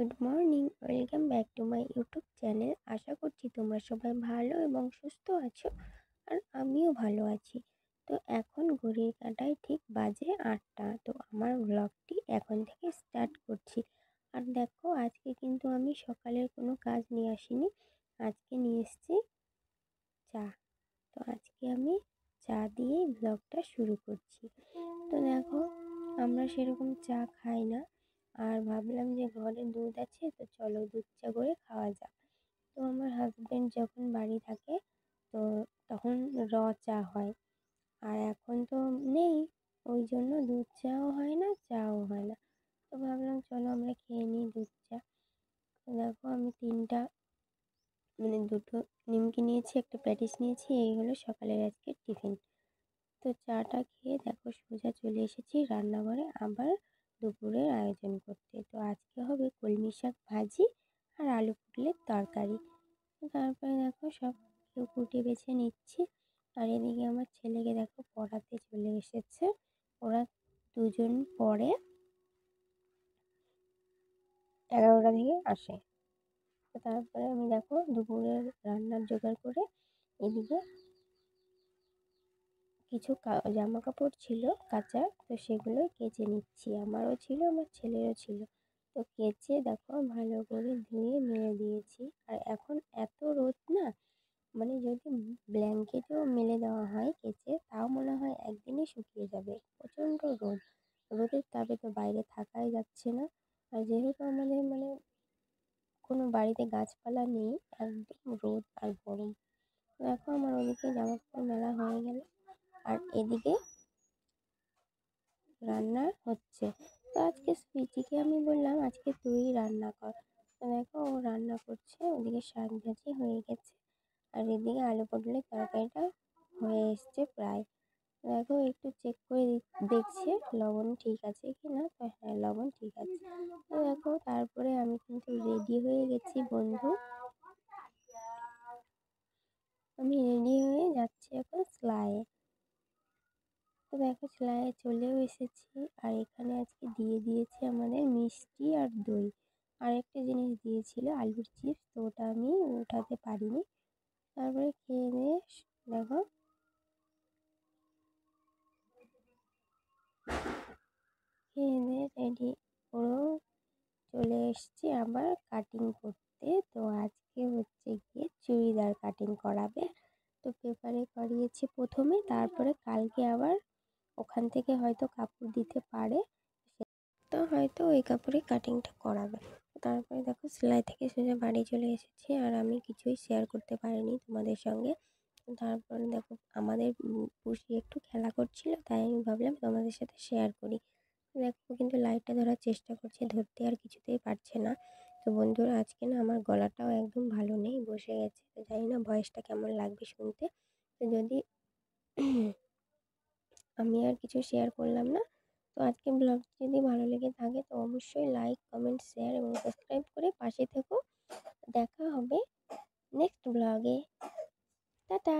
Good morning, welcome back to my YouTube channel. আশা করছি তোমরা সবাই ভালো এবং সুস্থ আছো, আর আমিও ভালো আছি। তো এখন ঘড়ির কাঁটায় ঠিক বাজে 8টা। তো আমার ব্লগটি এখন থেকে স্টার্ট করছি। আর দেখো, আজকে কিন্তু আমি সকালের কোনো কাজ নিয়ে আসিনি, আজকে নিয়ে এসেছি চা। তো আজকে আমি চা দিয়েই ব্লগটা শুরু করছি। তো দেখো, আমরা সেরকম চা খাই না, আর ভাবলাম যে ঘরে দুধ আছে, তো চলো দুধ চা করে খাওয়া যাক। তো আমার হাজব্যান্ড যখন বাড়ি থাকে, তো তখন চা হয়, আর এখন তো নেই, ওই জন্য দুধ চাও হয় না, চাও হয় না। তো ভাবলাম চলো আমরা খেয়ে নিই দুধ চা। তো দেখো, আমি দুটো নিমকি নিয়েছি, একটা প্যাটিস নিয়েছি, এই হলো সকালের আজকে টিফিন। তো চাটা খেয়ে দেখো সোজা চলে এসেছি রান্নাঘরে আবার দুপুরের আয়োজন করতে। তো আজকে হবে কলমি শাক ভাজি আর আলু পটলের তরকারি। তো তারপরে দেখো সব কেউ কুটে বেছে নিচ্ছি, আর এদিকে আমার ছেলেকে দেখো পড়াতে চলে এসেছে। ওরা দুজন পড়ে 11টা থেকে আসে। তো তারপরে আমি দেখো দুপুরের রান্নার জোগাড় করে এদিকে কিছু জামা কাপড় ছিল কাচার, তো সেগুলোই কেচে নিচ্ছি। আমারও ছিল, আমার ছেলেরও ছিল। তো কেচে দেখো ভালো করে ধুয়ে মেলে দিয়েছি। আর এখন এত রোদ না, যদি ব্ল্যাঙ্কেটও মেলে দেওয়া হয় কেচে, তাও মনে হয় একদিনে শুকিয়ে যাবে। প্রচণ্ড রোদ, রোদের তাপে তো বাইরে থাকাই যাচ্ছে না। আর যেহেতু আমাদের কোনো বাড়িতে গাছপালা নেই, একদম রোদ আর গরম। দেখো আমার ওদিকে জামা কাপড় মেলা হয়ে গেল, আর এদিকে রান্না হচ্ছে। তো আজকে সুইটিকে আমি বললাম আজকে তুই রান্না কর। তো দেখো ও রান্না করছে, ওদিকে শাক ভাজি হয়ে গেছে, আর এদিকে আলু পটলের তরকারিটা হয়ে এসছে প্রায়। দেখো একটু চেক করে দেখছে লবণ ঠিক আছে কি না। তো হ্যাঁ, লবণ ঠিক আছে। তো দেখো তারপরে আমি কিন্তু রেডি হয়ে গেছি বন্ধু। আমি রেডি হয়ে যাচ্ছি এখন সেলাইয়ে। তো দেখো সেলাইয়ে চলেও এসেছি, আর এখানে আজকে দিয়ে দিয়েছে আমাদের মিষ্টি আর দই। আর একটা জিনিস দিয়েছিল আলুর চিপস, তো ওটা আমি উঠাতে পারিনি। তারপরে খেয়ে দিয়ে দেখো খেয়ে দিয়ে রেডি পুরো চলে এসেছি আবার কাটিং করতে। তো আজকে হচ্ছে গিয়ে চুড়িদার কাটিং করাবে। তো পেপারে করিয়েছি প্রথমে, তারপরে কালকে আবার ওখান থেকে হয়তো কাপড় দিতে পারে, তো হয়তো ওই কাপড়ে কাটিংটা করাবে। তারপরে দেখো সেলাই থেকে সোজা বাড়ি চলে এসেছি, আর আমি কিছুই শেয়ার করতে পারিনি তোমাদের সঙ্গে। তারপরে দেখো আমাদের পুষি একটু খেলা করছিল, তাই আমি ভাবলাম তোমাদের সাথে শেয়ার করি। দেখো কিন্তু লাইটটা ধরার চেষ্টা করছে, ধরতে আর কিছুতেই পারছে না। তো বন্ধুরা, আজকে না আমার গলাটাও একদম ভালো নেই, বসে গেছে। তো জানি না ভয়েসটা কেমন লাগবে শুনতে। তো যদি আমি আর কিছু শেয়ার করলাম না। তো আজকে ব্লগটি যদি ভালো লেগে থাকে, তো অবশ্যই লাইক, কমেন্ট, শেয়ার এবং সাবস্ক্রাইব করে পাশে থেকো। দেখা হবে নেক্সট ব্লগে। টাটা।